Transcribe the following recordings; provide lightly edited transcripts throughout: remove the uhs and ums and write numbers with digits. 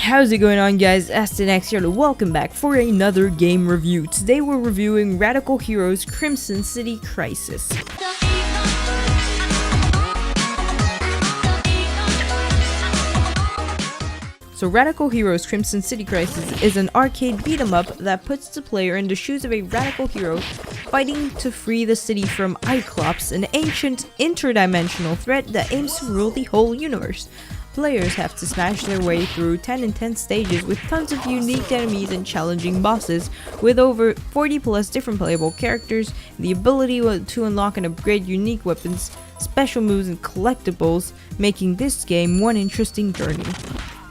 How's it going on, guys? AstonX here to welcome back for another game review. Today we're reviewing Radical Heroes Crimson City Crisis. So Radical Heroes Crimson City Crisis is an arcade beat-em-up that puts the player in the shoes of a radical hero fighting to free the city from Cyclops, an ancient interdimensional threat that aims to rule the whole universe. Players have to smash their way through 10 intense stages with tons of unique enemies and challenging bosses, with over 40 plus different playable characters, the ability to unlock and upgrade unique weapons, special moves and collectibles, making this game one interesting journey.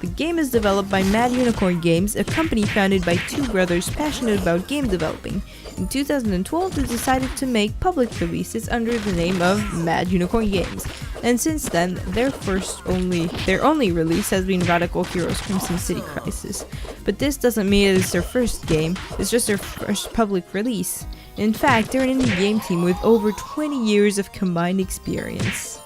The game is developed by Mad Unicorn Games, a company founded by two brothers passionate about game developing. In 2012, they decided to make public releases under the name of Mad Unicorn Games, and since then, their only release has been Radical Heroes Crimson City Crisis. But this doesn't mean it's their first game, it's just their first public release. In fact, they're an indie game team with over 20 years of combined experience.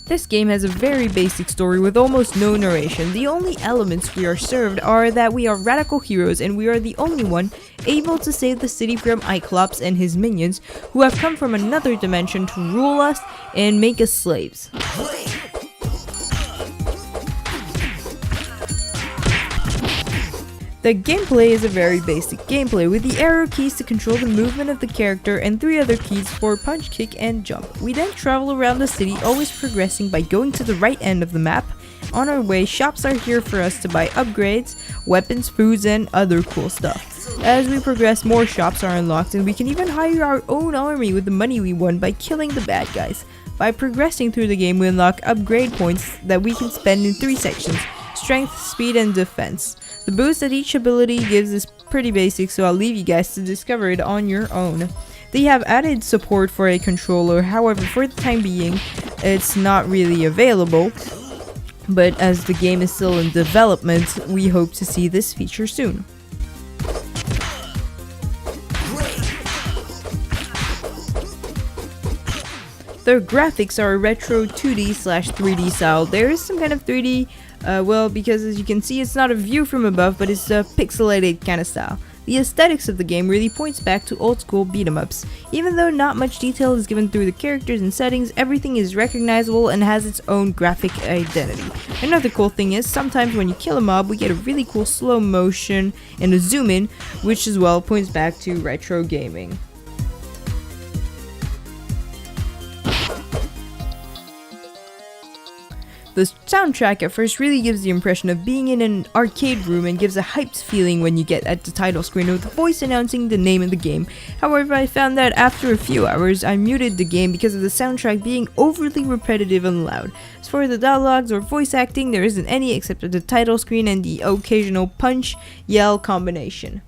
This game has a very basic story with almost no narration. The only elements we are served are that we are radical heroes and we are the only one able to save the city from Cyclops and his minions, who have come from another dimension to rule us and make us slaves. The gameplay is a very basic gameplay, with the arrow keys to control the movement of the character and 3 other keys for punch, kick, and jump. We then travel around the city, always progressing by going to the right end of the map. On our way, shops are here for us to buy upgrades, weapons, foods, and other cool stuff. As we progress, more shops are unlocked, and we can even hire our own army with the money we won by killing the bad guys. By progressing through the game, we unlock upgrade points that we can spend in 3 sections: strength, speed, and defense. The boost that each ability gives is pretty basic, so I'll leave you guys to discover it on your own. They have added support for a controller, however for the time being it's not really available, but as the game is still in development, we hope to see this feature soon. Their graphics are retro 2D/3D style. There is some kind of 3D, because as you can see, it's not a view from above, but it's a pixelated kind of style. The aesthetics of the game really points back to old school beat-em-ups. Even though not much detail is given through the characters and settings, everything is recognizable and has its own graphic identity. Another cool thing is, sometimes when you kill a mob, we get a really cool slow motion and a zoom in, which as well points back to retro gaming. The soundtrack at first really gives the impression of being in an arcade room and gives a hyped feeling when you get at the title screen with the voice announcing the name of the game. However, I found that after a few hours, I muted the game because of the soundtrack being overly repetitive and loud. As for the dialogues or voice acting, there isn't any except at the title screen and the occasional punch-yell combination.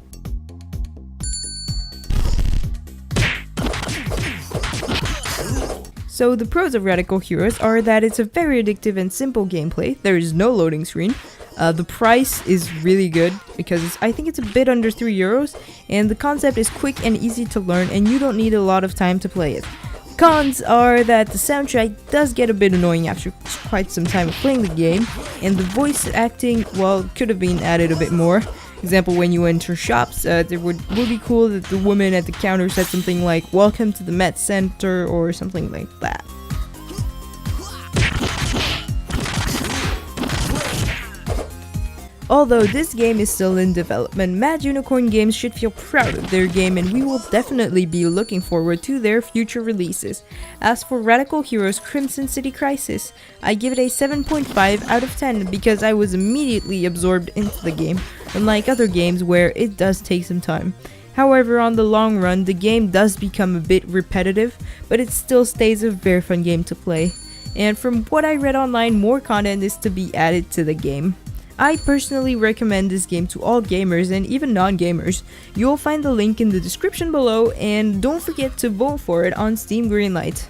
So the pros of Radical Heroes are that it's a very addictive and simple gameplay. There is no loading screen. The price is really good because I think it's a bit under €3, and the concept is quick and easy to learn, and you don't need a lot of time to play it. Cons are that the soundtrack does get a bit annoying after quite some time of playing the game, and the voice acting, well, could have been added a bit more. Example, when you enter shops, it would be cool that the woman at the counter said something like "Welcome to the Met Center" or something like that. Although this game is still in development, Mad Unicorn Games should feel proud of their game, and we will definitely be looking forward to their future releases. As for Radical Heroes Crimson City Crisis, I give it a 7.5 out of 10 because I was immediately absorbed into the game, unlike other games where it does take some time. However, on the long run, the game does become a bit repetitive, but it still stays a very fun game to play. And from what I read online, more content is to be added to the game. I personally recommend this game to all gamers and even non-gamers. You'll find the link in the description below, and don't forget to vote for it on Steam Greenlight.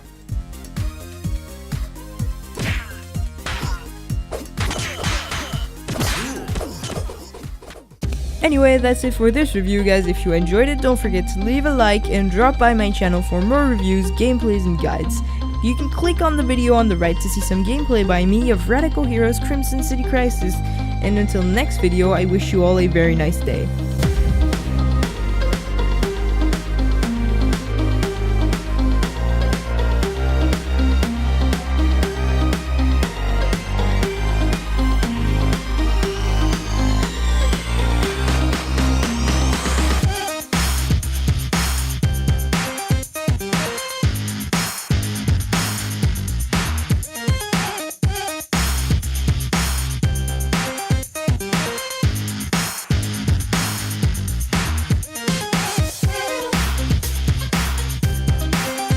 Anyway, that's it for this review, guys. If you enjoyed it, don't forget to leave a like and drop by my channel for more reviews, gameplays, and guides. You can click on the video on the right to see some gameplay by me of Radical Heroes Crimson City Crisis, and until next video, I wish you all a very nice day.